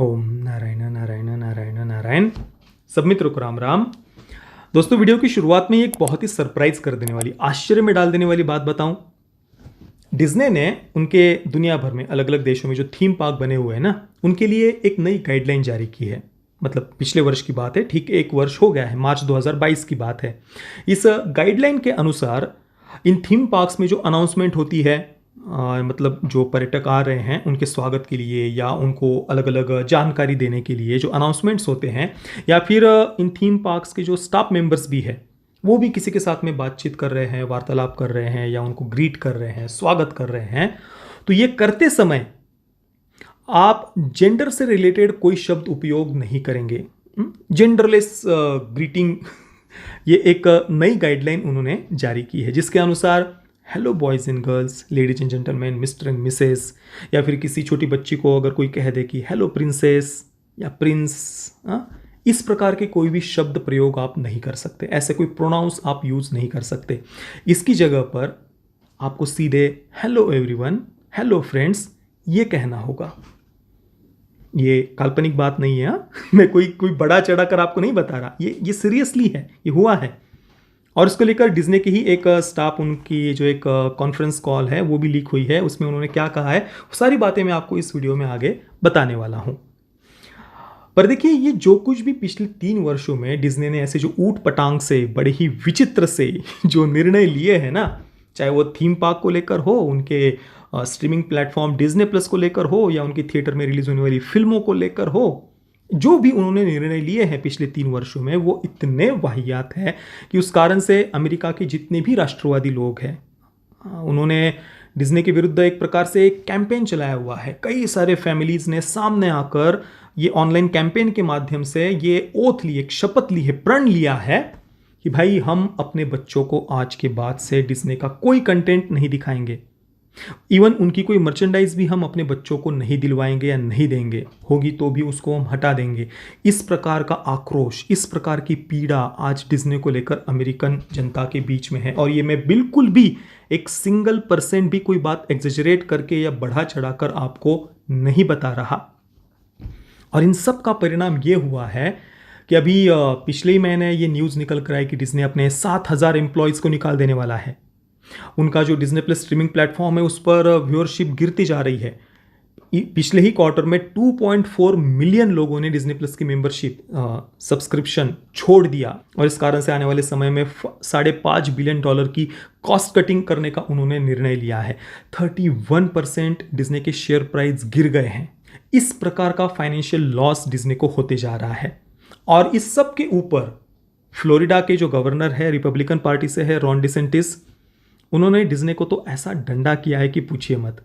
ओम नारायण नारायण नारायण नारायण। सब मित्रों को राम राम। दोस्तों, वीडियो की शुरुआत में एक बहुत ही सरप्राइज कर देने वाली, आश्चर्य में डाल देने वाली बात बताऊं। डिज्नी ने उनके दुनिया भर में अलग अलग देशों में जो थीम पार्क बने हुए हैं ना, उनके लिए एक नई गाइडलाइन जारी की है। मतलब पिछले वर्ष की बात है, ठीक एक वर्ष हो गया है, मार्च 2022 की बात है। इस गाइडलाइन के अनुसार इन थीम पार्क्स में जो अनाउंसमेंट होती है, मतलब जो पर्यटक आ रहे हैं उनके स्वागत के लिए या उनको अलग अलग जानकारी देने के लिए जो अनाउंसमेंट्स होते हैं, या फिर इन थीम पार्क्स के जो स्टाफ मेंबर्स भी है वो भी किसी के साथ में बातचीत कर रहे हैं, वार्तालाप कर रहे हैं या उनको ग्रीट कर रहे हैं, स्वागत कर रहे हैं, तो ये करते समय आप जेंडर से रिलेटेड कोई शब्द उपयोग नहीं करेंगे। जेंडरलेस ग्रीटिंग ये एक नई गाइडलाइन उन्होंने जारी की है, जिसके अनुसार hello boys and girls, ladies and gentleman, mister and Mrs, या फिर किसी छोटी बच्ची को अगर कोई कह दे कि हेलो प्रिंसेस या प्रिंस, इस प्रकार के कोई भी शब्द प्रयोग आप नहीं कर सकते। ऐसे कोई प्रोनाउंस आप यूज़ नहीं कर सकते। इसकी जगह पर आपको सीधे हेलो एवरीवन, हेलो फ्रेंड्स ये कहना होगा। ये काल्पनिक बात नहीं है, मैं कोई बड़ा चढ़ा कर आपको नहीं बता रहा, ये सीरियसली है, ये हुआ है। और इसको लेकर डिज्नी की ही एक स्टाफ, उनकी जो एक कॉन्फ्रेंस कॉल है वो भी लीक हुई है। उसमें उन्होंने क्या कहा है, सारी बातें मैं आपको इस वीडियो में आगे बताने वाला हूं। पर देखिए, ये जो कुछ भी पिछले 3 वर्षों में डिज्नी ने ऐसे जो ऊट पटांग से, बड़े ही विचित्र से जो निर्णय लिए हैं ना, चाहे वो थीम पार्क को लेकर हो, उनके स्ट्रीमिंग प्लेटफॉर्म डिज्नी प्लस को लेकर हो, या उनकी थिएटर में रिलीज होने वाली फिल्मों को लेकर हो, जो भी उन्होंने निर्णय लिए हैं पिछले 3 वर्षों में, वो इतने वाहियात है कि उस कारण से अमेरिका के जितने भी राष्ट्रवादी लोग हैं, उन्होंने डिज्नी के विरुद्ध एक प्रकार से एक कैंपेन चलाया हुआ है। कई सारे फैमिलीज ने सामने आकर ये ऑनलाइन कैंपेन के माध्यम से ये ओथ ली, एक शपथ ली है, प्रण लिया है कि भाई हम अपने बच्चों को आज के बाद से डिज्नी का कोई कंटेंट नहीं दिखाएंगे। इवन उनकी कोई मर्चेंडाइज भी हम अपने बच्चों को नहीं दिलवाएंगे या नहीं देंगे, होगी तो भी उसको हम हटा देंगे। इस प्रकार का आक्रोश, इस प्रकार की पीड़ा आज डिज्नी को लेकर अमेरिकन जनता के बीच में है। और ये मैं बिल्कुल भी एक %1 भी कोई बात एग्जेजरेट करके या बढ़ा चढ़ाकर आपको नहीं बता रहा। और इन सब का परिणाम ये हुआ है कि अभी पिछले ही महीने ये न्यूज़ निकल कर आई कि डिज्नी अपने 7,000 एम्प्लॉयज़ को निकाल देने वाला है। उनका जो डिज्नी प्लस स्ट्रीमिंग प्लेटफॉर्म है उस पर व्यूअरशिप गिरती जा रही है। पिछले ही क्वार्टर में 2.4 मिलियन लोगों ने डिज्नी प्लस की मेंबरशिप सब्सक्रिप्शन छोड़ दिया, और इस कारण से आने वाले समय में $5.5 बिलियन की कॉस्ट कटिंग करने का उन्होंने निर्णय लिया है। 31% डिज्नी के शेयर प्राइस गिर गए हैं। इस प्रकार का फाइनेंशियल लॉस डिज्नी को होते जा रहा है। और इस सब के ऊपर फ्लोरिडा के जो गवर्नर है, रिपब्लिकन पार्टी से है, रॉन डिसेंटिस, उन्होंने डिज्नी को तो ऐसा डंडा किया है कि पूछिए मत।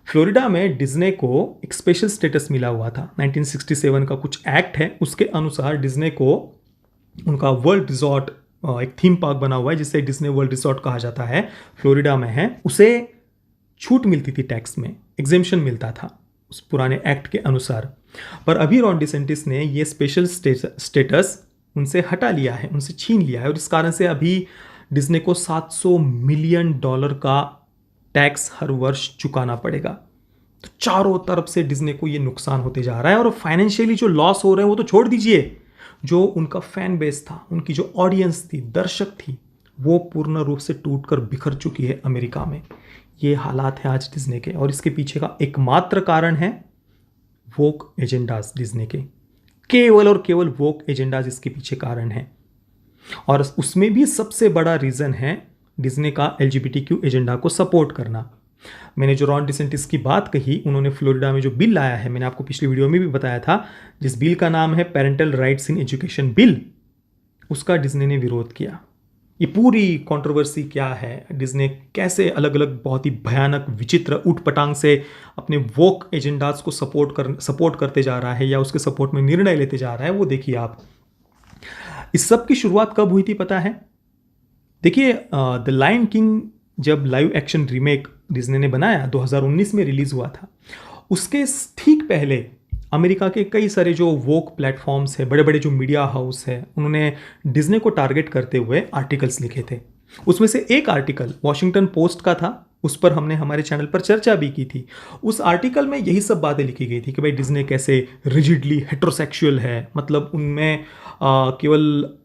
फ्लोरिडा में डिज्नी को एक स्पेशल स्टेटस मिला हुआ था, 1967 का कुछ एक्ट है, उसके अनुसार डिज्नी को उनका वर्ल्ड रिजॉर्ट, एक थीम पार्क बना हुआ है जिसे डिज्नी वर्ल्ड रिजॉर्ट कहा जाता है, फ्लोरिडा में है, उसे छूट मिलती थी, टैक्स में एग्जेम्पशन मिलता था उस पुराने एक्ट के अनुसार। पर अभी रॉन डिसेंटिस ने ये स्पेशल स्टेटस उनसे हटा लिया है, उनसे छीन लिया है, और इस कारण से अभी डिज्नी को $700 मिलियन का टैक्स हर वर्ष चुकाना पड़ेगा। तो चारों तरफ से डिज्नी को ये नुकसान होते जा रहा है। और फाइनेंशियली जो लॉस हो रहे हैं वो तो छोड़ दीजिए, जो उनका फैन बेस था, उनकी जो ऑडियंस थी, दर्शक थी, वो पूर्ण रूप से टूटकर बिखर चुकी है अमेरिका में। ये हालात है आज डिज्नी के, और इसके पीछे का एकमात्र कारण है वोक एजेंडाज। डिज्नी के केवल और केवल वोक एजेंडाज इसके पीछे कारण है। और उसमें भी सबसे बड़ा रीज़न है डिज्नी का LGBTQ एजेंडा को सपोर्ट करना। मैंने जो रॉन डिसेंटिस की बात कही, उन्होंने फ्लोरिडा में जो बिल लाया है, मैंने आपको पिछली वीडियो में भी बताया था, जिस बिल का नाम है parental rights in education bill, उसका डिज्नी ने विरोध किया। ये पूरी कंट्रोवर्सी क्या है, डिज्नी कैसे अलग अलग बहुत ही भयानक, विचित्र, ऊटपटांग से अपने वोक एजेंडाज को सपोर्ट करते जा रहा है या उसके सपोर्ट में निर्णय लेते जा रहा है, वो देखिए आप। इस सब की शुरुआत कब हुई थी पता है? देखिए, द लायन किंग जब लाइव एक्शन रीमेक डिज्नी ने बनाया, 2019 में रिलीज हुआ था, उसके ठीक पहले अमेरिका के कई सारे जो वोक प्लेटफॉर्म्स है, बड़े बड़े जो मीडिया हाउस है, उन्होंने डिज्नी को टारगेट करते हुए आर्टिकल्स लिखे थे। उसमें से एक आर्टिकल वॉशिंगटन पोस्ट का था, उस पर हमने हमारे चैनल पर चर्चा भी की थी। उस आर्टिकल में यही सब बातें लिखी गई थी कि भाई डिज्नी कैसे रिजिडली हेट्रोसेक्सुअल है, मतलब उनमें केवल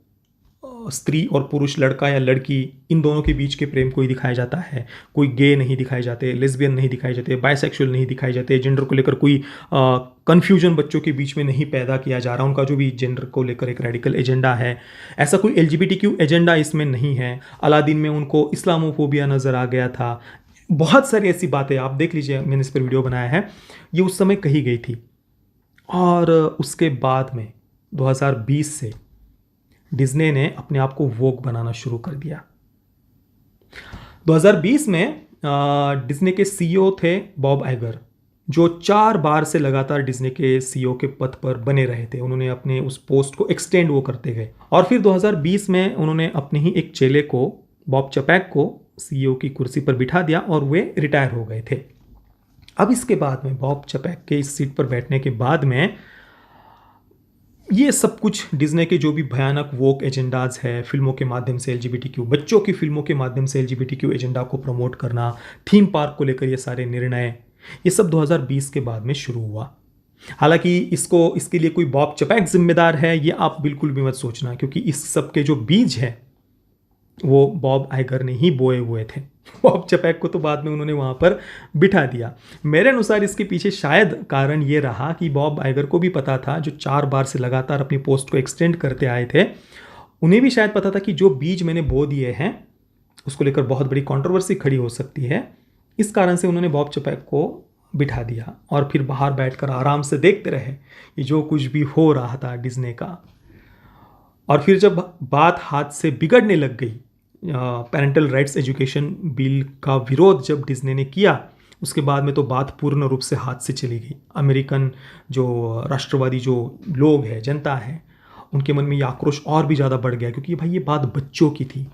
स्त्री और पुरुष, लड़का या लड़की, इन दोनों के बीच के प्रेम को ही दिखाया जाता है। कोई गे नहीं दिखाए जाते, लेस्बियन नहीं दिखाए जाते, बायसेक्सुअल नहीं दिखाए जाते, जेंडर को लेकर कोई कन्फ्यूजन बच्चों के बीच में नहीं पैदा किया जा रहा। उनका जो भी जेंडर को लेकर एक रेडिकल एजेंडा है, ऐसा कोई LGBTQ एजेंडा इसमें नहीं है। अलादीन में उनको इस्लामोफोबिया नज़र आ गया था। बहुत सारी ऐसी बातें आप देख लीजिए, मैंने इस पर वीडियो बनाया है, ये उस समय कही गई थी। और उसके बाद में 2020 से डिज्नी ने अपने आप को वोग बनाना शुरू कर दिया। 2020 में डिज्नी के CEO थे बॉब आइगर, जो 4 बार से लगातार डिज्नी के CEO के पद पर बने रहे थे। उन्होंने अपने उस पोस्ट को एक्सटेंड वो करते गए और फिर 2020 में उन्होंने अपने ही एक चेले को, बॉब चपैक को, CEO की कुर्सी पर बिठा दिया और वे रिटायर हो गए थे। अब इसके बाद में बॉब चपैक के इस सीट पर बैठने के बाद में ये सब कुछ डिज्नी के जो भी भयानक वोक एजेंडाज है, फिल्मों के माध्यम से LGBTQ, बच्चों की फिल्मों के माध्यम से LGBTQ एजेंडा को प्रमोट करना, थीम पार्क को लेकर ये सारे निर्णय, ये सब 2020 के बाद में शुरू हुआ। हालांकि इसके लिए कोई बॉब चपैक जिम्मेदार है, ये आप बिल्कुल भी मत सोचना, क्योंकि इस सब के जो बीज है वो बॉब आइगर ने ही बोए हुए थे। बॉब चपैक को तो बाद में उन्होंने वहाँ पर बिठा दिया। मेरे अनुसार इसके पीछे शायद कारण ये रहा कि बॉब आइगर को भी पता था, जो 4 बार से लगातार अपनी पोस्ट को एक्सटेंड करते आए थे, उन्हें भी शायद पता था कि जो बीज मैंने बो दिए हैं उसको लेकर बहुत बड़ी कंट्रोवर्सी खड़ी हो सकती है। इस कारण से उन्होंने बॉब चपैक को बिठा दिया और फिर बाहर बैठकर आराम से देखते रहे कि जो कुछ भी हो रहा था डिज्नी का। और फिर जब बात हाथ से बिगड़ने लग गई, पेरेंटल राइट्स एजुकेशन बिल का विरोध जब डिज्नी ने किया, उसके बाद में तो बात पूर्ण रूप से हाथ से चली गई। अमेरिकन जो राष्ट्रवादी जो लोग हैं, जनता है, उनके मन में ये आक्रोश और भी ज़्यादा बढ़ गया, क्योंकि भाई ये बात बच्चों की थी।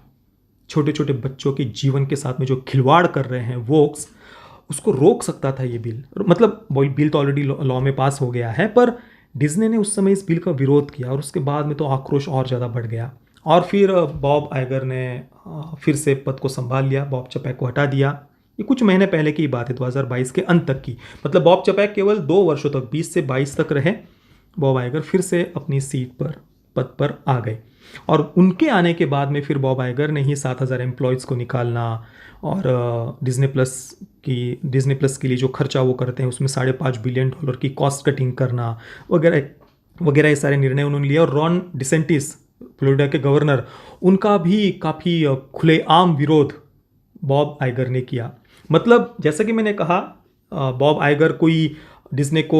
छोटे छोटे बच्चों के जीवन के साथ में जो खिलवाड़ कर रहे हैं वोक्स, उसको रोक सकता था ये बिल। मतलब बिल तो ऑलरेडी लॉ में पास हो गया है, पर डिज्नी ने उस समय इस बिल का विरोध किया और उसके बाद में तो आक्रोश और ज़्यादा बढ़ गया। और फिर बॉब आइगर ने फिर से पद को संभाल लिया, बॉब चपैक को हटा दिया। ये कुछ महीने पहले की बात है, 2022 के अंत तक की। मतलब बॉब चपैक केवल 2 वर्षों तक, 20 से 22 तक रहे। बॉब आइगर फिर से अपनी सीट पर, पद पर आ गए और उनके आने के बाद में फिर बॉब आइगर ने ही 7,000 एम्प्लॉयज़ को निकालना और डिज्नी प्लस के लिए जो खर्चा वो करते हैं उसमें $5.5 बिलियन की कॉस्ट कटिंग करना वगैरह वगैरह, ये सारे निर्णय उन्होंने लिए। और रॉन डिसेंटिस, फ्लोरिडा के गवर्नर, उनका भी काफ़ी खुलेआम विरोध बॉब आइगर ने किया। मतलब जैसा कि मैंने कहा, बॉब आइगर कोई डिज्नी को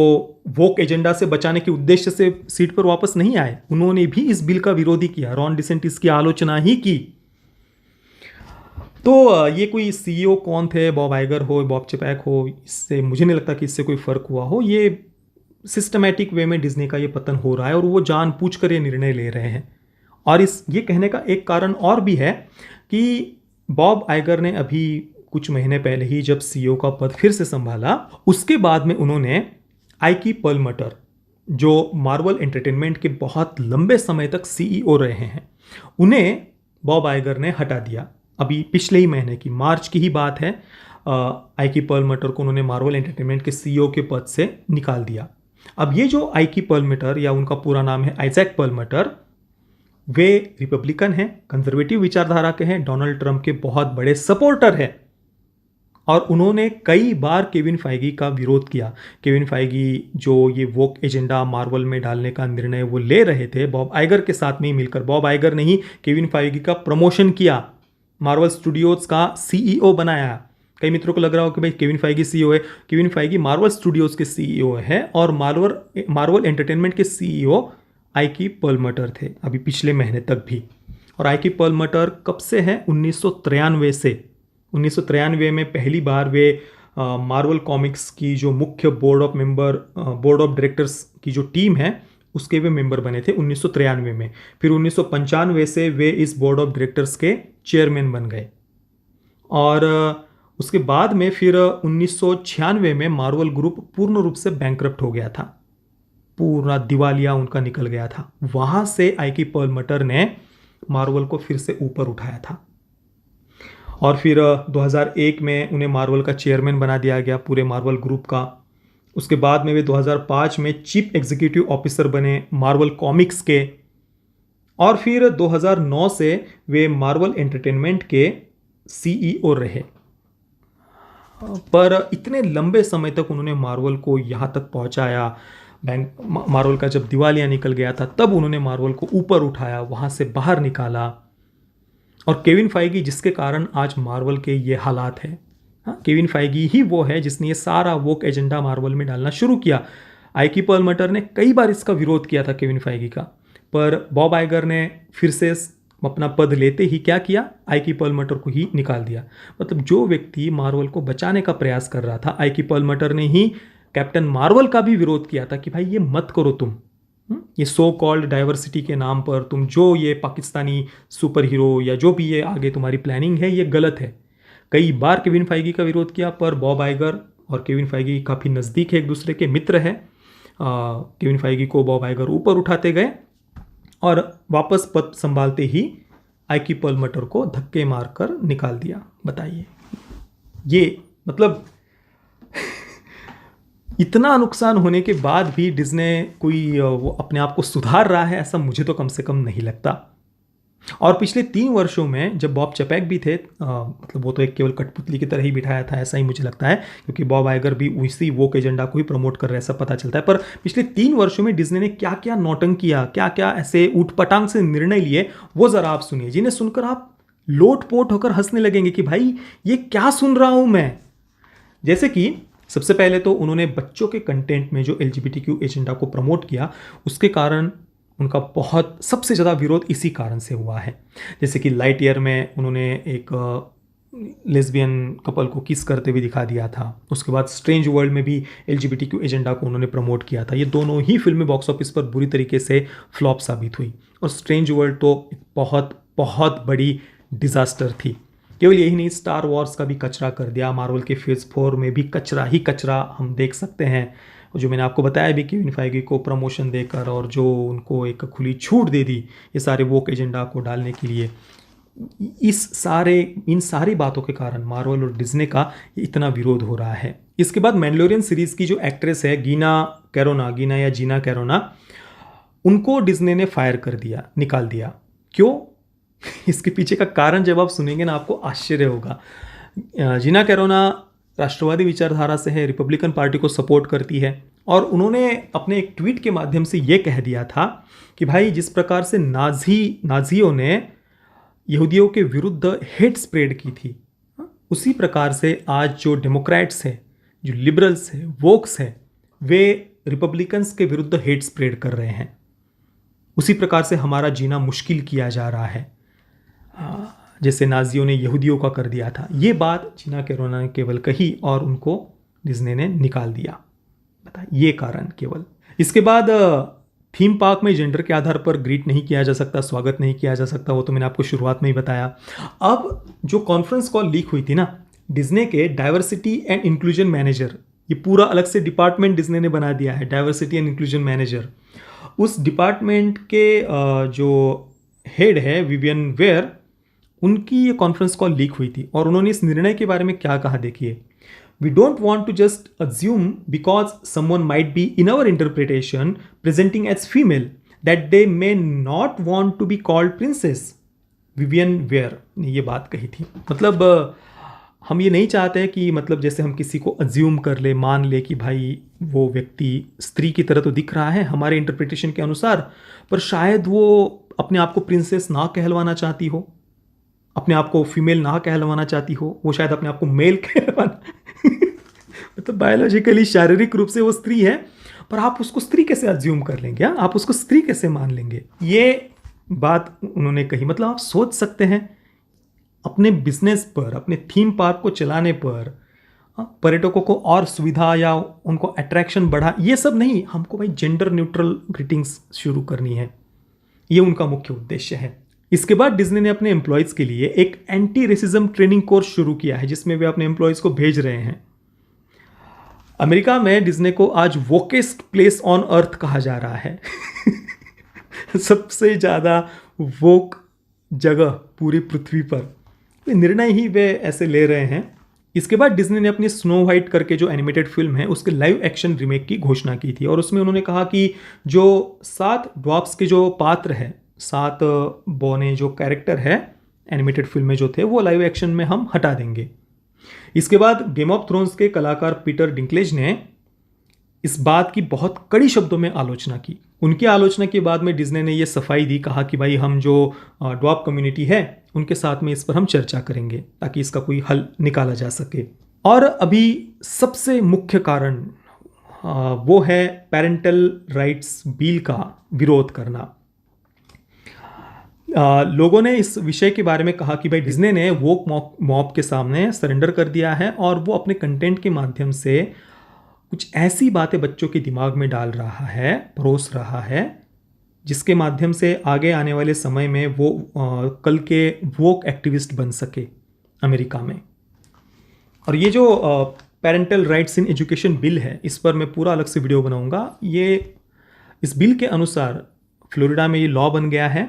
वोक एजेंडा से बचाने के उद्देश्य से सीट पर वापस नहीं आए। उन्होंने भी इस बिल का विरोध ही किया, रॉन डिसेंटिस की आलोचना ही की। तो ये कोई CEO कौन थे, बॉब आइगर हो, बॉब चपैक हो, इससे मुझे नहीं लगता कि इससे कोई फ़र्क हुआ हो। ये सिस्टमैटिक वे में डिज्नी का ये पतन हो रहा है और वो जानबूझकर ये निर्णय ले रहे हैं। और ये कहने का एक कारण और भी है कि बॉब आइगर ने अभी कुछ महीने पहले ही जब CEO का पद फिर से संभाला, उसके बाद में उन्होंने आइकी पर्लमटर, जो मार्वल एंटरटेनमेंट के बहुत लंबे समय तक CEO रहे हैं, उन्हें बॉब आइगर ने हटा दिया। अभी पिछले ही महीने की मार्च की ही बात है, आइकी पर्लमटर को उन्होंने मार्वल एंटरटेनमेंट के CEO के पद से निकाल दिया। अब ये जो आइकी पर्लमटर, या उनका पूरा नाम है आइजैक पर्लमटर, वे रिपब्लिकन हैं, कंजर्वेटिव विचारधारा के हैं, डोनाल्ड ट्रंप के बहुत बड़े सपोर्टर हैं और उन्होंने कई बार केविन फाइगी का विरोध किया। केविन फाइगी जो ये वोक एजेंडा मार्वल में डालने का निर्णय वो ले रहे थे, बॉब आइगर के साथ में ही मिलकर, बॉब आइगर ने ही केविन फाइगी का प्रमोशन किया, मार्वल स्टूडियोज़ का CEO बनाया। कई मित्रों को लग रहा हो कि भाई केविन फाइगी CEO है। केविन फाइगी मार्वल स्टूडियोज़ के CEO है और मार्वल एंटरटेनमेंट के CEO आइकी पर्लमटर थे अभी पिछले महीने तक भी। और आइकी पर्लमटर कब से है? 1993 से। 1993 में पहली बार वे मार्वल कॉमिक्स की जो मुख्य बोर्ड ऑफ डायरेक्टर्स की जो टीम है उसके वे मेंबर बने थे 1993 में। फिर 1995 से वे इस बोर्ड ऑफ डायरेक्टर्स के चेयरमैन बन गए और उसके बाद में फिर 1996 में मार्वल ग्रुप पूर्ण रूप से बैंकरप्ट हो गया था, पूरा दिवालिया उनका निकल गया था। वहाँ से आइकी पर्लमटर ने मार्वल को फिर से ऊपर उठाया था। और फिर 2001 में उन्हें मार्वल का चेयरमैन बना दिया गया पूरे मार्वल ग्रुप का। उसके बाद में वे 2005 में चीफ एग्जीक्यूटिव ऑफिसर बने मार्वल कॉमिक्स के। और फिर 2009 से वे मार्वल एंटरटेनमेंट के सीईओ रहे। पर इतने लंबे समय तक उन्होंने मार्वल को यहाँ तक पहुँचाया। मार्वल का जब दिवालिया निकल गया था तब उन्होंने मार्वल को ऊपर उठाया, वहाँ से बाहर निकाला। और केविन फाइगी जिसके कारण आज मार्वल के ये हालात है। हाँ, केविन फाइगी ही वो है जिसने ये सारा वोक एजेंडा मार्वल में डालना शुरू किया। आइकी पर्लमटर ने कई बार इसका विरोध किया था केविन फाइगी का, पर बॉब आइगर ने फिर से अपना पद लेते ही क्या किया, आइकी पर्लमटर को ही निकाल दिया। मतलब जो व्यक्ति मार्वल को बचाने का प्रयास कर रहा था, आइकी पर्लमटर ने ही कैप्टन मार्वल का भी विरोध किया था कि भाई ये मत करो तुम, ये सो कॉल्ड डाइवर्सिटी के नाम पर तुम जो ये पाकिस्तानी सुपर हीरो या जो भी ये आगे तुम्हारी प्लानिंग है ये गलत है। कई बार केविन फाइगी का विरोध किया, पर बॉब आइगर और केविन फाइगी काफ़ी नज़दीक है, एक दूसरे के मित्र हैं। केविन फाइगी को बॉब आइगर ऊपर उठाते गए और वापस पद संभालते ही आइकी पर्लमटर को धक्के मारकर निकाल दिया। बताइए, ये मतलब इतना नुकसान होने के बाद भी डिज्नी कोई वो अपने आप को सुधार रहा है, ऐसा मुझे तो कम से कम नहीं लगता। और पिछले 3 वर्षों में जब बॉब चैपेक भी थे, मतलब वो तो एक केवल कठपुतली की तरह ही बिठाया था, ऐसा ही मुझे लगता है, क्योंकि बॉब आइगर भी उसी वोक एजेंडा को ही प्रमोट कर रहे हैं, ऐसा पता चलता है। पर पिछले 3 वर्षों में डिज्नी ने क्या क्या नौटंकी किया, क्या क्या ऐसे ऊटपटांग से निर्णय लिए, वो ज़रा आप सुनिए, जिन्हें सुनकर आप लोटपोट होकर हंसने लगेंगे कि भाई ये क्या सुन रहा हूँ मैं। जैसे कि सबसे पहले तो उन्होंने बच्चों के कंटेंट में जो LGBTQ एजेंडा को प्रमोट किया, उसके कारण उनका बहुत सबसे ज़्यादा विरोध इसी कारण से हुआ है। जैसे कि लाइट ईयर में उन्होंने एक लेस्बियन कपल को किस करते हुए दिखा दिया था। उसके बाद स्ट्रेंज वर्ल्ड में भी LGBTQ एजेंडा को उन्होंने प्रमोट किया था। ये दोनों ही फिल्में बॉक्स ऑफिस पर बुरी तरीके से फ्लॉप साबित हुई, और स्ट्रेंज वर्ल्ड तो एक बहुत बहुत बड़ी डिज़ास्टर थी। केवल यही नहीं, स्टार वॉर्स का भी कचरा कर दिया। मार्वल के फेज़ 4 में भी कचरा ही कचरा हम देख सकते हैं। जो मैंने आपको बताया भी, केविन फाइगी को प्रमोशन देकर और जो उनको एक खुली छूट दे दी ये सारे वोक एजेंडा को डालने के लिए, इन सारी बातों के कारण मार्वल और डिज्नी का इतना विरोध हो रहा है। इसके बाद मैंडलोरियन सीरीज़ की जो एक्ट्रेस है गीना या जीना कैरोना, उनको डिज्नी ने फायर कर दिया, निकाल दिया। क्यों? इसके पीछे का कारण जब आप सुनेंगे ना, आपको आश्चर्य होगा। जीना कैरोना राष्ट्रवादी विचारधारा से है, रिपब्लिकन पार्टी को सपोर्ट करती है, और उन्होंने अपने एक ट्वीट के माध्यम से ये कह दिया था कि भाई जिस प्रकार से नाजियों ने यहूदियों के विरुद्ध हेट स्प्रेड की थी, उसी प्रकार से आज जो डेमोक्रेट्स है, जो लिबरल्स है, वोक्स है, वे रिपब्लिकन्स के विरुद्ध हेट स्प्रेड कर रहे हैं। उसी प्रकार से हमारा जीना मुश्किल किया जा रहा है, जैसे नाजियों ने यहूदियों का कर दिया था। ये बात जीना कैरोना ने केवल कही और उनको डिज्नी ने निकाल दिया। बताइए, ये कारण केवल। इसके बाद थीम पार्क में जेंडर के आधार पर ग्रीट नहीं किया जा सकता, स्वागत नहीं किया जा सकता, वो तो मैंने आपको शुरुआत में ही बताया। अब जो कॉन्फ्रेंस कॉल लीक हुई थी ना, डिज्नी के डाइवर्सिटी एंड इंक्लूजन मैनेजर, ये पूरा अलग से डिपार्टमेंट डिज्नी ने बना दिया है, डाइवर्सिटी एंड इंक्लूजन मैनेजर। उस डिपार्टमेंट के जो हेड है विवियन वेयर, उनकी ये कॉन्फ्रेंस कॉल लीक हुई थी, और उन्होंने इस निर्णय के बारे में क्या कहा, देखिए। We don't want to just assume because someone might be in our interpretation presenting as female that they may not want to be called princess. Vivian Ware ने ये बात कही थी। मतलब हम ये नहीं चाहते कि मतलब जैसे हम किसी को अज्यूम कर ले, मान ले कि भाई वो व्यक्ति स्त्री की तरह तो दिख रहा है हमारे इंटरप्रिटेशन के अनुसार, पर शायद वो अपने आप को प्रिंसेस ना कहलवाना चाहती हो, अपने आप को फीमेल ना कहलवाना चाहती हो, वो शायद अपने आप को मेल कहलवाना मतलब बायोलॉजिकली शारीरिक रूप से वो स्त्री है, पर आप उसको स्त्री कैसे अज्यूम कर लेंगे, आप उसको स्त्री कैसे मान लेंगे, ये बात उन्होंने कही। मतलब आप सोच सकते हैं, अपने बिजनेस पर, अपने थीम पार्क को चलाने पर पर्यटकों को और सुविधा या उनको अट्रैक्शन बढ़ा, ये सब नहीं, हमको भाई जेंडर न्यूट्रल ग्रीटिंग्स शुरू करनी है, ये उनका मुख्य उद्देश्य है। इसके बाद डिज्नी ने अपने एम्प्लॉयज़ के लिए एक एंटी रेसिज्म ट्रेनिंग कोर्स शुरू किया है, जिसमें वे अपने एम्प्लॉयज़ को भेज रहे हैं। अमेरिका में डिज्नी को आज वोकेस्ट प्लेस ऑन अर्थ कहा जा रहा है सबसे ज़्यादा वोक जगह पूरी पृथ्वी पर निर्णय ही वे ऐसे ले रहे हैं। इसके बाद डिज्नी ने अपनी स्नो वाइट करके जो एनिमेटेड फिल्म है उसके लाइव एक्शन रीमेक की घोषणा की थी, और उसमें उन्होंने कहा कि जो 7 ड्वार्फ्स के जो पात्र है, 7 बौने जो कैरेक्टर है एनिमेटेड फिल्म में जो थे, वो लाइव एक्शन में हम हटा देंगे। इसके बाद गेम ऑफ थ्रोन्स के कलाकार पीटर डिंकलेज ने इस बात की बहुत कड़ी शब्दों में आलोचना की। उनकी आलोचना के बाद में डिज्नी ने यह सफाई दी, कहा कि भाई हम जो ड्वार्फ कम्युनिटी है उनके साथ में इस पर हम चर्चा करेंगे ताकि इसका कोई हल निकाला जा सके। और अभी सबसे मुख्य कारण वो है पेरेंटल राइट्स बिल का विरोध करना। लोगों ने इस विषय के बारे में कहा कि भाई डिज्नी ने वोक मॉब के सामने सरेंडर कर दिया है और वो अपने कंटेंट के माध्यम से कुछ ऐसी बातें बच्चों के दिमाग में डाल रहा है, परोस रहा है, जिसके माध्यम से आगे आने वाले समय में वो कल के वोक एक्टिविस्ट बन सके अमेरिका में। और ये जो parental rights in education bill है, इस पर मैं पूरा अलग से वीडियो बनाऊंगा। इस बिल के अनुसार फ्लोरिडा में ये लॉ बन गया है।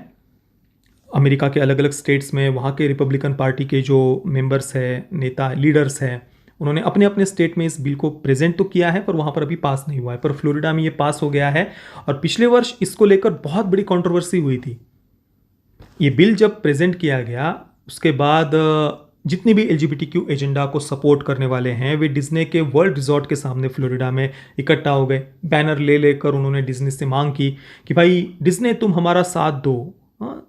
अमेरिका के अलग अलग स्टेट्स में वहाँ के रिपब्लिकन पार्टी के जो मेंबर्स हैं, नेता, लीडर्स हैं, उन्होंने अपने अपने स्टेट में इस बिल को प्रेजेंट तो किया है, पर वहाँ पर अभी पास नहीं हुआ है। पर फ्लोरिडा में ये पास हो गया है और पिछले वर्ष इसको लेकर बहुत बड़ी कंट्रोवर्सी हुई थी। ये बिल जब प्रेजेंट किया गया उसके बाद जितनी भी एलजीबीटीक्यू एजेंडा को सपोर्ट करने वाले हैं वे डिज्नी के वर्ल्ड रिजॉर्ट के सामने फ्लोरिडा में इकट्ठा हो गए। बैनर ले लेकर उन्होंने डिज्नी से मांग की कि भाई डिज्नी तुम हमारा साथ दो,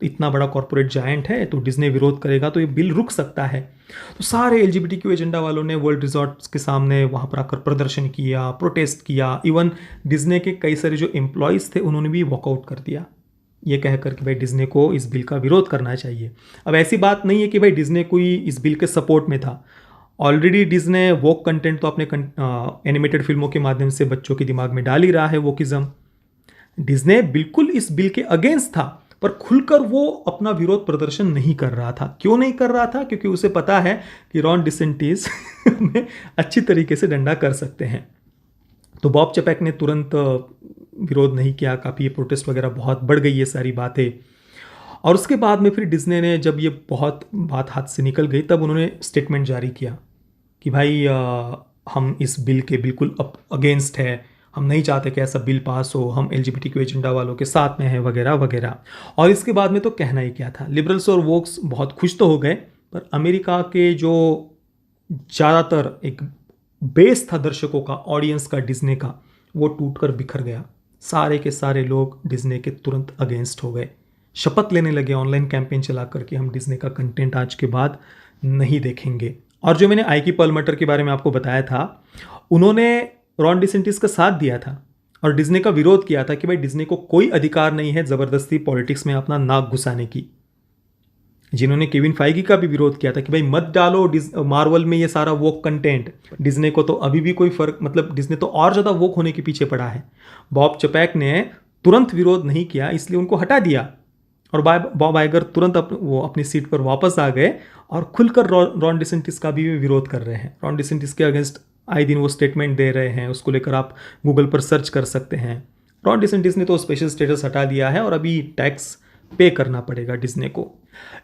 इतना बड़ा कॉर्पोरेट जायंट है तो डिज्नी विरोध करेगा तो ये बिल रुक सकता है। तो सारे एलजीबीटीक्यू एजेंडा वालों ने वर्ल्ड रिजॉर्ट्स के सामने वहाँ पर आकर प्रदर्शन किया, प्रोटेस्ट किया। इवन डिज्नी के कई सारे जो एम्प्लॉयज़ थे उन्होंने भी वॉकआउट कर दिया, ये कहकर कि भाई डिज्नी को इस बिल का विरोध करना चाहिए। अब ऐसी बात नहीं है कि भाई डिज्नी कोई इस बिल के सपोर्ट में था। ऑलरेडी डिज्नी वोक कंटेंट तो अपने एनिमेटेड फिल्मों के माध्यम से बच्चों के दिमाग में डाल ही रहा है, वोकिज्म। डिज्नी बिल्कुल इस बिल के अगेंस्ट था, पर खुलकर वो अपना विरोध प्रदर्शन नहीं कर रहा था। क्यों नहीं कर रहा था? क्योंकि उसे पता है कि रॉन डिसेंटिस में अच्छी तरीके से डंडा कर सकते हैं। तो बॉब चैपेक ने तुरंत विरोध नहीं किया। काफ़ी ये प्रोटेस्ट वगैरह बहुत बढ़ गई ये सारी बातें। और उसके बाद में फिर डिज्नी ने जब ये बहुत बात हाथ से निकल गई तब उन्होंने स्टेटमेंट जारी किया कि भाई हम इस बिल के बिल्कुल अगेंस्ट है, हम नहीं चाहते कि ऐसा बिल पास हो, हम एलजीबीटीक्यू एजेंडा वालों के साथ में हैं वगैरह वगैरह। और इसके बाद में तो कहना ही क्या था, लिबरल्स और वोक्स बहुत खुश तो हो गए, पर अमेरिका के जो ज़्यादातर एक बेस था दर्शकों का, ऑडियंस का डिज्नी का, वो टूटकर बिखर गया। सारे के सारे लोग डिज्नी के तुरंत अगेंस्ट हो गए, शपथ लेने लगे ऑनलाइन कैंपेन चलाकर कि हम डिज्नी का कंटेंट आज के बाद नहीं देखेंगे। और जो मैंने आइकी पर्लमटर के बारे में आपको बताया था, उन्होंने रॉन डिसेंटिस का साथ दिया था और डिज्नी का विरोध किया था कि भाई डिज्नी को कोई अधिकार नहीं है ज़बरदस्ती पॉलिटिक्स में अपना नाक घुसाने की। जिन्होंने केविन फाइगी का भी विरोध किया था कि भाई मत डालो मार्वल में ये सारा वोक कंटेंट। डिज्नी को तो अभी भी कोई फर्क, मतलब डिज्नी तो और ज़्यादा वोक होने के पीछे पड़ा है। बॉब चैपेक ने तुरंत विरोध नहीं किया, इसलिए उनको हटा दिया और बॉब आइगर तुरंत वो अपनी सीट पर वापस आ गए और खुलकर रॉन डिसेंटिस का भी विरोध कर रहे हैं। रॉन डिसेंटिस के अगेंस्ट आए दिन वो स्टेटमेंट दे रहे हैं, उसको लेकर आप गूगल पर सर्च कर सकते हैं। रॉन डिसेंटिस ने तो स्पेशल स्टेटस हटा दिया है और अभी टैक्स पे करना पड़ेगा डिज्नी को।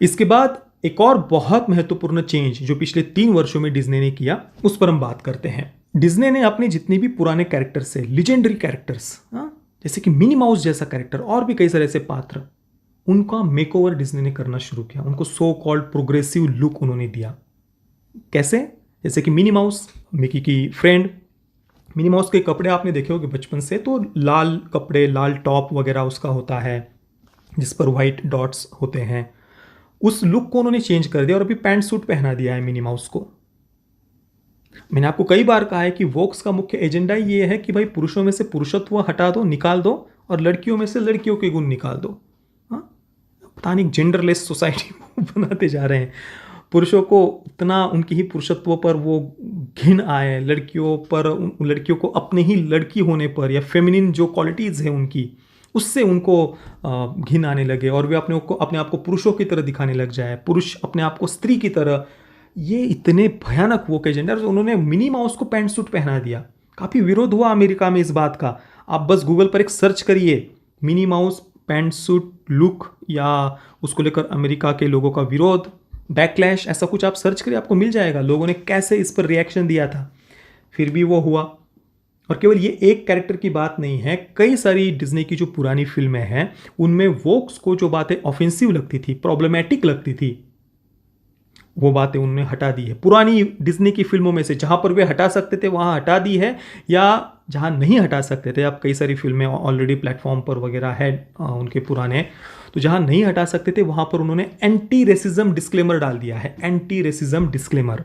इसके बाद एक और बहुत महत्वपूर्ण चेंज जो पिछले 3 वर्षों में डिज्नी ने किया, उस पर हम बात करते हैं। डिज्नी ने अपने जितने भी पुराने कैरेक्टर्स से, लीजेंडरी कैरेक्टर्स, जैसे कि मिनी माउस जैसा कैरेक्टर और भी कई सारे ऐसे पात्र, उनका मेकओवर डिज्नी ने करना शुरू किया। उनको सो कॉल्ड प्रोग्रेसिव लुक उन्होंने दिया। कैसे? जैसे कि मिनी माउस, मिकी की फ्रेंड। मिनी माउस के कपड़े आपने देखे होंगे बचपन से, तो लाल कपड़े, लाल टॉप वगैरह उसका होता है जिस पर वाइट डॉट्स होते हैं। उस लुक को उन्होंने चेंज कर दिया और अभी पैंट सूट पहना दिया है मिनी माउस को। मैंने आपको कई बार कहा है कि वोक्स का मुख्य एजेंडा ये है कि भाई पुरुषों में से पुरुषत्व हटा दो, निकाल दो, और लड़कियों में से लड़कियों के गुण निकाल दो। पता नहीं जेंडरलेस सोसाइटी बनाते जा रहे हैं। पुरुषों को इतना उनकी ही पुरुषत्व पर वो घिन आए, लड़कियों पर, लड़कियों को अपने ही लड़की होने पर या फेमिनिन जो क्वालिटीज़ हैं उनकी, उससे उनको घिन आने लगे और वे अपने आप को पुरुषों की तरह दिखाने लग जाए, पुरुष अपने आप को स्त्री की तरह। ये इतने भयानक वो एजेंडा, उन्होंने मिनी माउस को पैंट सूट पहना दिया। काफ़ी विरोध हुआ अमेरिका में इस बात का। आप बस गूगल पर एक सर्च करिए, Minnie Mouse pant suit look, या उसको लेकर अमेरिका के लोगों का विरोध, बैकलैश ऐसा कुछ आप सर्च करिए, आपको मिल जाएगा लोगों ने कैसे इस पर रिएक्शन दिया था, फिर भी वो हुआ। और केवल ये एक कैरेक्टर की बात नहीं है, कई सारी डिज्नी की जो पुरानी फिल्में हैं उनमें वोक्स को जो बातें ऑफेंसिव लगती थी, प्रॉब्लमेटिक लगती थी, वो बातें उन्होंने हटा दी है पुरानी डिज्नी की फिल्मों में से। जहां पर वे हटा सकते थे वहां हटा दी है, या जहां नहीं हटा सकते थे, अब कई सारी फिल्में ऑलरेडी प्लेटफॉर्म पर वगैरह है उनके पुराने, तो जहां नहीं हटा सकते थे वहां पर उन्होंने एंटी रेसिज्म डिस्क्लेमर डाल दिया है। एंटी रेसिज्म डिस्क्लेमर,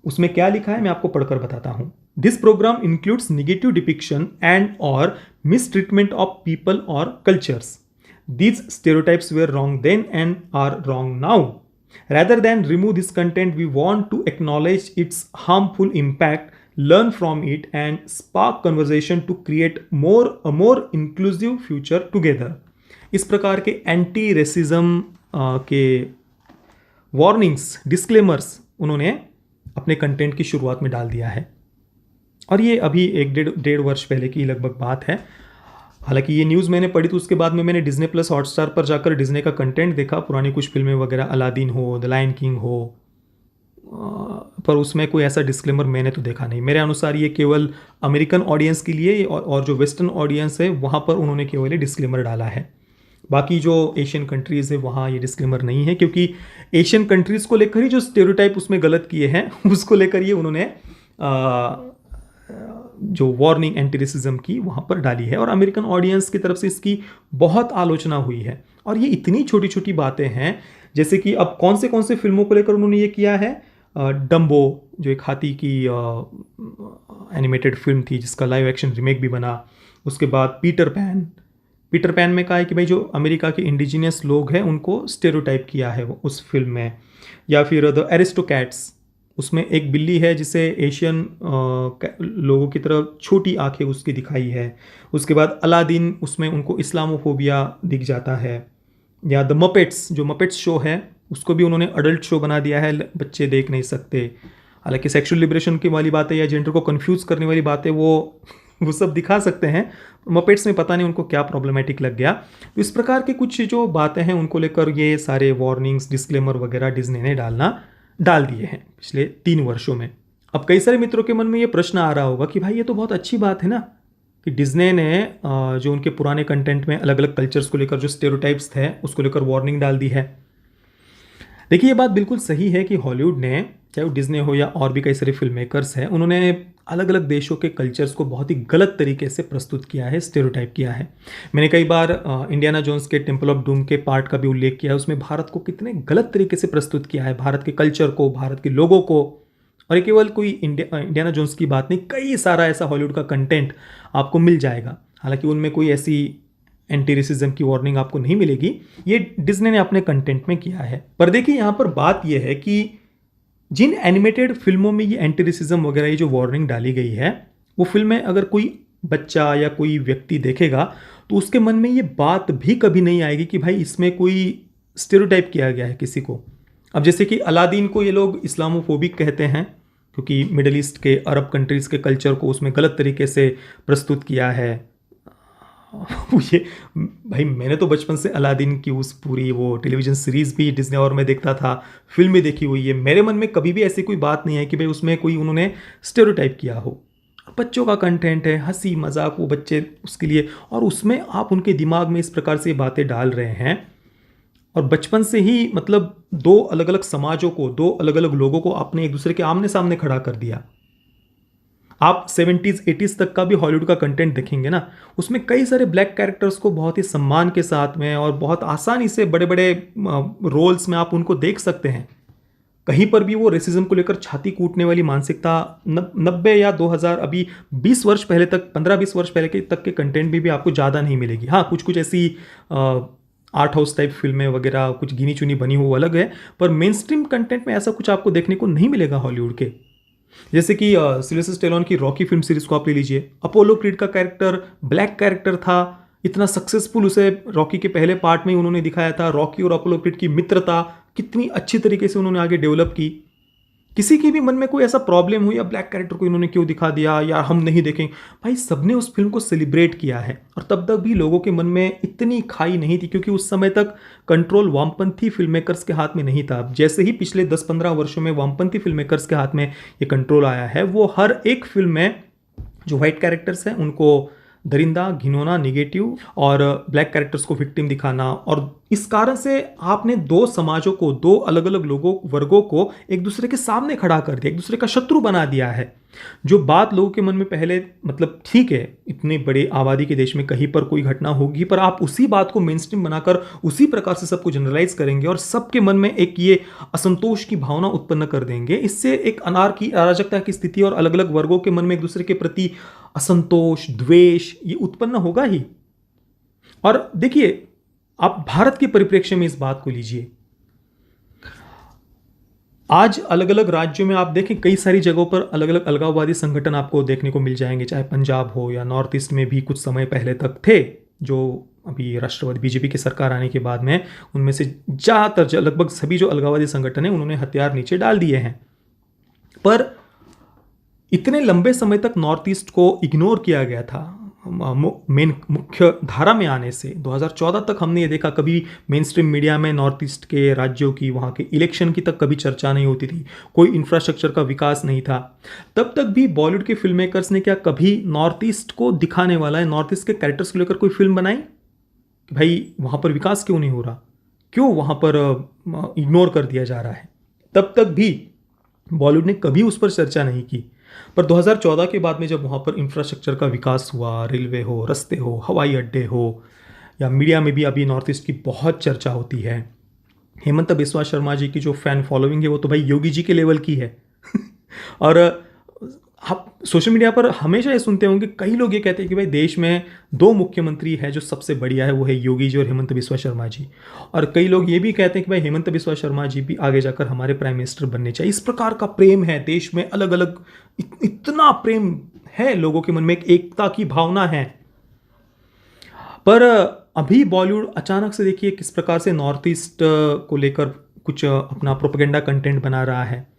उसमें क्या लिखा है मैं आपको पढ़कर बताता हूं। This program includes negative depiction and और मिस ट्रीटमेंट ऑफ पीपल और cultures. These stereotypes were wrong then and are wrong now. Rather than remove this content, we want to acknowledge its harmful impact, learn from it, and spark conversation to create a more inclusive future together. इस प्रकार के anti racism के warnings, disclaimers उन्होंने अपने content की शुरुआत में डाल दिया है। और ये अभी एक डेढ़ वर्ष पहले की लगभग बात है। हालांकि ये न्यूज़ मैंने पढ़ी तो उसके बाद में मैंने डिज्नी प्लस हॉटस्टार पर जाकर डिज्नी का कंटेंट देखा, पुरानी कुछ फिल्में वगैरह, अलादीन हो, द लायन किंग हो, पर उसमें कोई ऐसा डिस्क्लेमर मैंने तो देखा नहीं। मेरे अनुसार ये केवल अमेरिकन ऑडियंस के लिए और जो वेस्टर्न ऑडियंस है वहाँ पर उन्होंने केवल ये डिस्क्लेमर डाला है। बाकी जो एशियन कंट्रीज़ है वहाँ ये डिस्क्लेमर नहीं है, क्योंकि एशियन कंट्रीज़ को लेकर ही जो स्टेरियोटाइप उसमें गलत किए हैं उसको लेकर ये उन्होंने जो वार्निंग एंटी रेसिज्म की वहाँ पर डाली है, और अमेरिकन ऑडियंस की तरफ से इसकी बहुत आलोचना हुई है। और ये इतनी छोटी छोटी बातें हैं, जैसे कि अब कौन से फिल्मों को लेकर उन्होंने ये किया है। डम्बो जो एक हाथी की एनिमेटेड फिल्म थी जिसका लाइव एक्शन रीमेक भी बना। उसके बाद पीटर पैन में कहा है कि भाई जो अमेरिका के इंडिजिनियस लोग हैं उनको स्टेरियोटाइप किया है वो उस फिल्म में। या फिर द एरिस्टोकैट्स, उसमें एक बिल्ली है जिसे एशियन लोगों की तरह छोटी आंखें उसकी दिखाई है। उसके बाद अलादीन, उसमें उनको इस्लामोफोबिया दिख जाता है। या द मपेट्स, जो मपेट्स शो है उसको भी उन्होंने अडल्ट शो बना दिया है, बच्चे देख नहीं सकते। हालांकि सेक्सुअल लिबरेशन की वाली बातें या जेंडर को कंफ्यूज करने वाली बातें वो सब दिखा सकते हैं। मपेट्स में पता नहीं उनको क्या प्रॉब्लमेटिक लग गया। तो इस प्रकार के कुछ जो बातें हैं उनको लेकर ये सारे वार्निंग्स, डिस्क्लेमर वगैरह डिज्नी ने डाल दिए हैं पिछले 3 वर्षों में। अब कई सारे मित्रों के मन में ये प्रश्न आ रहा होगा कि भाई ये तो बहुत अच्छी बात है ना कि डिज्नी ने जो उनके पुराने कंटेंट में अलग अलग कल्चर्स को लेकर जो स्टेरियोटाइप्स थे उसको लेकर वार्निंग डाल दी है। देखिए ये बात बिल्कुल सही है कि हॉलीवुड ने, चाहे वो डिज्नी हो या और भी कई सारे फिल्म मेकर्स हैं, उन्होंने अलग अलग देशों के कल्चर्स को बहुत ही गलत तरीके से प्रस्तुत किया है, स्टेरियोटाइप किया है। मैंने कई बार इंडियाना जोन्स के टेम्पल ऑफ डूम के पार्ट का भी उल्लेख किया है, उसमें भारत को कितने गलत तरीके से प्रस्तुत किया है, भारत के कल्चर को, भारत के लोगों को। और ये केवल कोई इंडियाना जोन्स की बात नहीं, कई सारा ऐसा हॉलीवुड का कंटेंट आपको मिल जाएगा। हालांकि उनमें कोई ऐसी एंटी रेसिज्म की वार्निंग आपको नहीं मिलेगी, ये डिज्नी ने अपने कंटेंट में किया है। पर देखिए यहाँ पर बात यह है कि जिन एनिमेटेड फिल्मों में ये एंटी रेसिज्म वगैरह ये जो वार्निंग डाली गई है, वो फिल्में अगर कोई बच्चा या कोई व्यक्ति देखेगा तो उसके मन में ये बात भी कभी नहीं आएगी कि भाई इसमें कोई स्टेरियोटाइप किया गया है किसी को। अब जैसे कि अलादीन को ये लोग इस्लामोफोबिक कहते हैं क्योंकि मिडल ईस्ट के, अरब कंट्रीज़ के कल्चर को उसमें गलत तरीके से प्रस्तुत किया है। ये भाई मैंने तो बचपन से अलादीन की उस पूरी वो टेलीविज़न सीरीज़ भी डिज्नी और में देखता था, फिल्म भी देखी हुई है। मेरे मन में कभी भी ऐसी कोई बात नहीं है कि भाई उसमें कोई उन्होंने स्टेरियोटाइप किया हो। बच्चों का कंटेंट है, हंसी मजाक, वो बच्चे उसके लिए, और उसमें आप उनके दिमाग में इस प्रकार से बातें डाल रहे हैं। और बचपन से ही मतलब 2 अलग अलग समाजों को, 2 अलग अलग लोगों को आपने एक दूसरे के आमने सामने खड़ा कर दिया। आप 70s 80s तक का भी हॉलीवुड का कंटेंट देखेंगे ना, उसमें कई सारे ब्लैक कैरेक्टर्स को बहुत ही सम्मान के साथ में और बहुत आसानी से बड़े बड़े रोल्स में आप उनको देख सकते हैं। कहीं पर भी वो रेसिज्म को लेकर छाती कूटने वाली मानसिकता 90 या 2000 अभी 20 वर्ष पहले तक, 15-20 वर्ष पहले के तक के कंटेंट में भी आपको ज़्यादा नहीं मिलेगी। हाँ, कुछ कुछ ऐसी आर्ट हाउस टाइप फिल्में वगैरह कुछ गिनी चुनी बनी हो अलग है, पर मेन स्ट्रीम कंटेंट में ऐसा कुछ आपको देखने को नहीं मिलेगा हॉलीवुड के। जैसे कि सिल्वेस्टर स्टेलोन की रॉकी फिल्म सीरीज को आप ले लीजिए, अपोलो क्रीड का कैरेक्टर ब्लैक कैरेक्टर था, इतना सक्सेसफुल उसे रॉकी के पहले पार्ट में ही उन्होंने दिखाया था। रॉकी और अपोलो क्रीड की मित्रता कितनी अच्छी तरीके से उन्होंने आगे डेवलप की। किसी के भी मन में कोई ऐसा प्रॉब्लम हो या ब्लैक कैरेक्टर को इन्होंने क्यों दिखा दिया या हम नहीं देखेंगे, भाई सबने उस फिल्म को सेलिब्रेट किया है। और तब तक भी लोगों के मन में इतनी खाई नहीं थी, क्योंकि उस समय तक कंट्रोल वामपंथी फिल्म मेकर्स के हाथ में नहीं था। जैसे ही पिछले 10-15 वर्षों में वामपंथी फिल्म मेकर्स के हाथ में ये कंट्रोल आया है, वो हर एक फिल्म में जो वाइट कैरेक्टर्स हैं उनको दरिंदा, घिनौना, निगेटिव और ब्लैक कैरेक्टर्स को विक्टिम दिखाना, और इस कारण से आपने दो समाजों को, दो अलग अलग लोगों वर्गों को एक दूसरे के सामने खड़ा कर दिया, एक दूसरे का शत्रु बना दिया है। जो बात लोगों के मन में पहले, मतलब ठीक है इतनी बड़ी आबादी के देश में कहीं पर कोई घटना होगी, पर आप उसी बात को मेन स्ट्रीम बनाकर उसी प्रकार से सबको जनरलाइज करेंगे और सबके मन में एक ये असंतोष की भावना उत्पन्न कर देंगे। इससे एक अनार्की, अराजकता की स्थिति और अलग अलग वर्गों के मन में एक दूसरे के प्रति असंतोष, द्वेष ये उत्पन्न होगा ही। और देखिए, आप भारत के परिप्रेक्ष्य में इस बात को लीजिए। आज अलग अलग राज्यों में आप देखें, कई सारी जगहों पर अलग अलग अलगाववादी संगठन आपको देखने को मिल जाएंगे, चाहे पंजाब हो या नॉर्थ ईस्ट में भी कुछ समय पहले तक थे। जो अभी राष्ट्रवादी बीजेपी की सरकार आने के बाद में उनमें से ज़्यादातर, लगभग सभी जो अलगाववादी संगठन हैं उन्होंने हथियार नीचे डाल दिए हैं। पर इतने लंबे समय तक नॉर्थ ईस्ट को इग्नोर किया गया था मेन मुख्य धारा में आने से। 2014 तक हमने ये देखा, कभी मेन स्ट्रीम मीडिया में नॉर्थ ईस्ट के राज्यों की, वहाँ के इलेक्शन की तक कभी चर्चा नहीं होती थी, कोई इंफ्रास्ट्रक्चर का विकास नहीं था। तब तक भी बॉलीवुड के फिल्म मेकर्स ने क्या कभी नॉर्थ ईस्ट को दिखाने वाला है, नॉर्थ ईस्ट के कैरेक्टर्स को लेकर कोई फिल्म बनाई कि भाई वहाँ पर विकास क्यों नहीं हो रहा, क्यों वहाँ पर इग्नोर कर दिया जा रहा है? तब तक भी बॉलीवुड ने कभी उस पर चर्चा नहीं की। पर 2014 के बाद में जब वहाँ पर इंफ्रास्ट्रक्चर का विकास हुआ, रेलवे हो, रास्ते हो, हवाई अड्डे हो, या मीडिया में भी अभी नॉर्थ ईस्ट की बहुत चर्चा होती है। हेमंत बिस्वा शर्मा जी की जो फैन फॉलोइंग है वो तो भाई योगी जी के लेवल की है। और आप सोशल मीडिया पर हमेशा ये सुनते होंगे, कई लोग ये कहते हैं कि भाई देश में दो मुख्यमंत्री है जो सबसे बढ़िया है, वो है योगी जी और हेमंत बिस्वा शर्मा जी। और कई लोग ये भी कहते हैं कि भाई हेमंत बिस्वा शर्मा जी भी आगे जाकर हमारे प्राइम मिनिस्टर बनने चाहिए। इस प्रकार का प्रेम है देश में, अलग अलग इतना प्रेम है लोगों के मन में, एक एकता की भावना है। पर अभी बॉलीवुड अचानक से देखिए किस प्रकार से नॉर्थ ईस्ट को लेकर कुछ अपना प्रोपेगेंडा कंटेंट बना रहा है।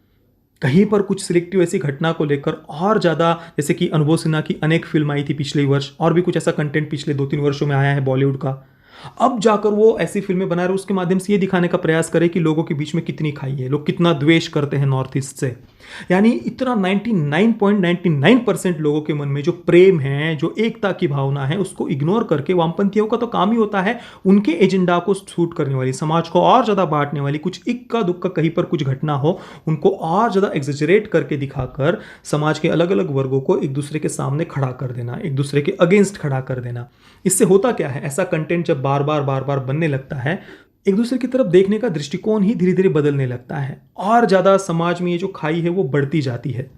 कहीं पर कुछ सिलेक्टिव ऐसी घटना को लेकर और ज़्यादा, जैसे कि अनुभव सिन्हा की अनेक फिल्म आई थी पिछले वर्ष, और भी कुछ ऐसा कंटेंट पिछले 2-3 वर्षों में आया है बॉलीवुड का, अब जाकर वो ऐसी फिल्में बना रहे, उसके माध्यम से ये दिखाने का प्रयास करे कि लोगों के बीच में कितनी खाई है, लोग कितना द्वेष करते हैं नॉर्थ ईस्ट से। यानी इतना 99.99% लोगों के मन में जो प्रेम है, जो एकता की भावना है, उसको इग्नोर करके वामपंथियों का तो काम ही होता है उनके एजेंडा को सूट करने वाली, समाज को और ज़्यादा बांटने वाली, कुछ इक्का दुक्का कहीं पर कुछ घटना हो उनको और ज़्यादा एग्जेजरेट करके दिखाकर समाज के अलग अलग वर्गों को एक दूसरे के सामने खड़ा कर देना, एक दूसरे के अगेंस्ट खड़ा कर देना। इससे होता क्या है, ऐसा कंटेंट जब बार बार बनने लगता है, एक दूसरे की तरफ देखने का दृष्टिकोण ही धीरे धीरे बदलने लगता है और ज़्यादा समाज में ये जो खाई है वो बढ़ती जाती है।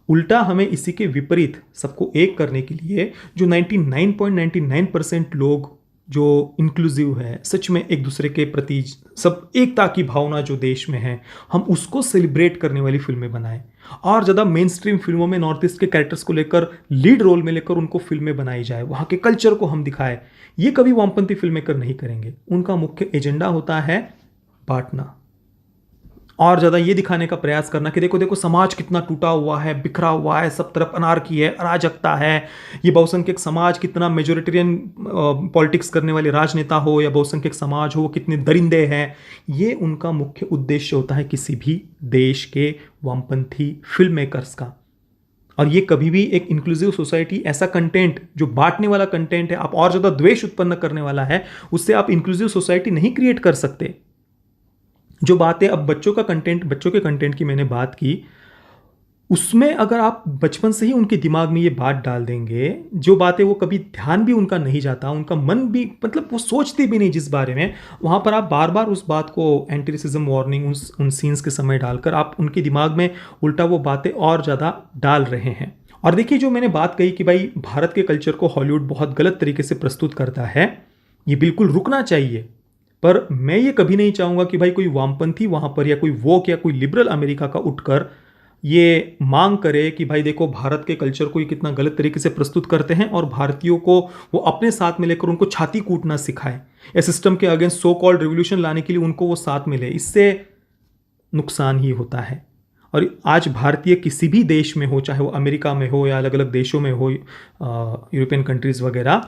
उल्टा हमें इसी के विपरीत सबको एक करने के लिए जो 99.99% लोग जो इंक्लूसिव है, सच में एक दूसरे के प्रति सब एकता की भावना जो देश में है, हम उसको सेलिब्रेट करने वाली फिल्में बनाएं और ज़्यादा मेन स्ट्रीम फिल्मों में नॉर्थ ईस्ट के कैरेक्टर्स को लेकर लीड रोल में लेकर उनको फिल्में बनाई जाए, वहाँ के कल्चर को हम दिखाएं। ये कभी वामपंथी फिल्म मेकर नहीं करेंगे। उनका मुख्य एजेंडा होता है बांटना और ज़्यादा ये दिखाने का प्रयास करना कि देखो देखो समाज कितना टूटा हुआ है, बिखरा हुआ है, सब तरफ अनार्की है, अराजकता है। ये बहुसंख्यक समाज कितना, मेजोरिटेरियन पॉलिटिक्स करने वाले राजनेता हो या बहुसंख्यक समाज हो, कितने दरिंदे हैं। ये उनका मुख्य उद्देश्य होता है किसी भी देश के वामपंथी फिल्म मेकर्स का। और ये कभी भी एक इंक्लूसिव सोसाइटी, ऐसा कंटेंट जो बांटने वाला कंटेंट है, आप और ज़्यादा द्वेष उत्पन्न करने वाला है, उससे आप इंक्लूसिव सोसाइटी नहीं क्रिएट कर सकते। जो बातें अब बच्चों के कंटेंट की मैंने बात की, उसमें अगर आप बचपन से ही उनके दिमाग में ये बात डाल देंगे, जो बातें वो कभी ध्यान भी उनका नहीं जाता, उनका मन भी, मतलब वो सोचते भी नहीं जिस बारे में, वहाँ पर आप बार बार उस बात को एंटी रेसिज्म वार्निंग उन सीन्स के समय डालकर आप उनके दिमाग में उल्टा वो बातें और ज़्यादा डाल रहे हैं। और देखिए, जो मैंने बात कही कि भाई भारत के कल्चर को हॉलीवुड बहुत गलत तरीके से प्रस्तुत करता है, ये बिल्कुल रुकना चाहिए। पर मैं ये कभी नहीं चाहूँगा कि भाई कोई वामपंथी वहाँ पर या कोई वोक या कोई लिबरल अमेरिका का उठकर ये मांग करे कि भाई देखो भारत के कल्चर को ये कितना गलत तरीके से प्रस्तुत करते हैं और भारतीयों को वो अपने साथ में लेकर उनको छाती कूटना सिखाए या सिस्टम के अगेंस्ट सो कॉल्ड रिवोल्यूशन लाने के लिए उनको वो साथ में ले। इससे नुकसान ही होता है। और आज भारतीय किसी भी देश में हो, चाहे वो अमेरिका में हो या अलग अलग देशों में हो, यूरोपियन कंट्रीज़ वगैरह,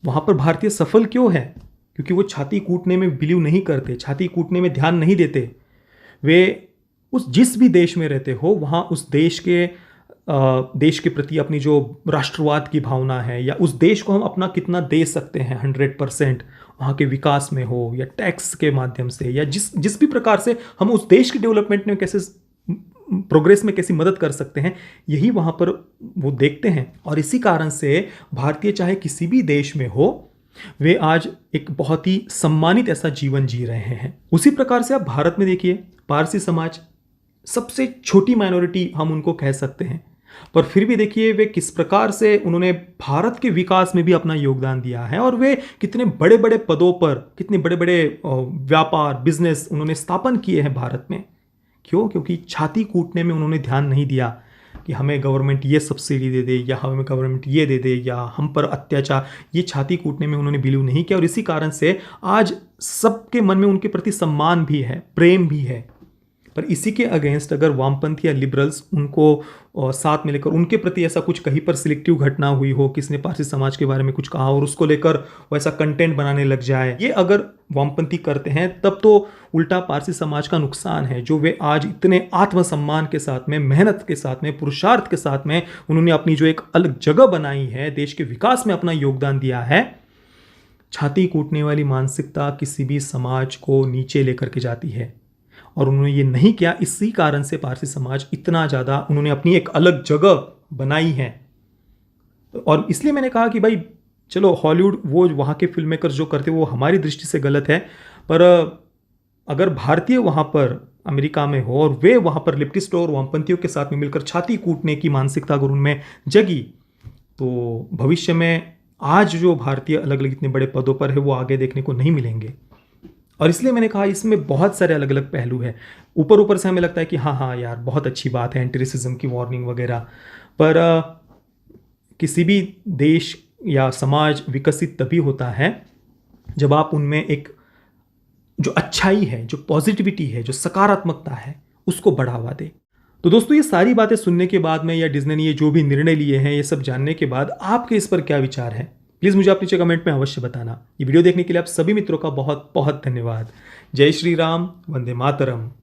वहाँ पर भारतीय सफल क्यों है? क्योंकि वो छाती कूटने में बिलीव नहीं करते, छाती कूटने में ध्यान नहीं देते। वे उस जिस भी देश में रहते हो वहाँ उस देश के प्रति अपनी जो राष्ट्रवाद की भावना है, या उस देश को हम अपना कितना दे सकते हैं 100% वहाँ के विकास में हो, या टैक्स के माध्यम से, या जिस भी प्रकार से हम उस देश के डेवलपमेंट में कैसे, प्रोग्रेस में कैसी मदद कर सकते हैं, यही वहाँ पर वो देखते हैं। और इसी कारण से भारतीय चाहे किसी भी देश में हो, वे आज एक बहुत ही सम्मानित ऐसा जीवन जी रहे हैं। उसी प्रकार से आप भारत में देखिए, पारसी समाज सबसे छोटी माइनॉरिटी हम उनको कह सकते हैं, पर फिर भी देखिए वे किस प्रकार से उन्होंने भारत के विकास में भी अपना योगदान दिया है, और वे कितने बड़े बड़े पदों पर, कितने बड़े बड़े व्यापार, बिजनेस उन्होंने स्थापन किए हैं भारत में। क्यों? क्योंकि छाती कूटने में उन्होंने ध्यान नहीं दिया कि हमें गवर्नमेंट ये सब्सिडी दे दे, या हमें गवर्नमेंट ये दे दे, या हम पर अत्याचार, ये छाती कूटने में उन्होंने बिलीव नहीं किया। और इसी कारण से आज सबके मन में उनके प्रति सम्मान भी है, प्रेम भी है। पर इसी के अगेंस्ट अगर वामपंथी या लिबरल्स उनको साथ में लेकर उनके प्रति ऐसा कुछ कहीं पर सिलेक्टिव घटना हुई हो, किसने पारसी समाज के बारे में कुछ कहा और उसको लेकर वैसा कंटेंट बनाने लग जाए, ये अगर वामपंथी करते हैं, तब तो उल्टा पारसी समाज का नुकसान है, जो वे आज इतने आत्मसम्मान के साथ में, मेहनत के साथ में, पुरुषार्थ के साथ में उन्होंने अपनी जो एक अलग जगह बनाई है, देश के विकास में अपना योगदान दिया है। छाती कूटने वाली मानसिकता किसी भी समाज को नीचे लेकर के जाती है, और उन्होंने ये नहीं किया। इसी कारण से पारसी समाज इतना ज़्यादा, उन्होंने अपनी एक अलग जगह बनाई है। और इसलिए मैंने कहा कि भाई चलो, हॉलीवुड वो वहाँ के फिल्म मेकर्स जो करते वो हमारी दृष्टि से गलत है, पर अगर भारतीय वहाँ पर अमेरिका में हो और वे वहाँ पर लेफ्टिस्ट और वामपंथियों के साथ में मिलकर छाती कूटने की मानसिकता अगर उनमें जगी, तो भविष्य में आज जो भारतीय अलग अलग इतने बड़े पदों पर है वो आगे देखने को नहीं मिलेंगे। और इसलिए मैंने कहा इसमें बहुत सारे अलग अलग पहलू हैं। ऊपर ऊपर से हमें लगता है कि हाँ यार बहुत अच्छी बात है, एंटी रेसिज्म की वार्निंग वगैरह, पर किसी भी देश या समाज विकसित तभी होता है जब आप उनमें एक जो अच्छाई है, जो पॉजिटिविटी है, जो सकारात्मकता है, उसको बढ़ावा दे। तो दोस्तों, ये सारी बातें सुनने के बाद में, या डिज्नी ने ये जो भी निर्णय लिए हैं, ये सब जानने के बाद आपके इस पर क्या विचार है, प्लीज़ मुझे आप नीचे कमेंट में अवश्य बताना। ये वीडियो देखने के लिए आप सभी मित्रों का बहुत बहुत धन्यवाद। जय श्री राम, वंदे मातरम।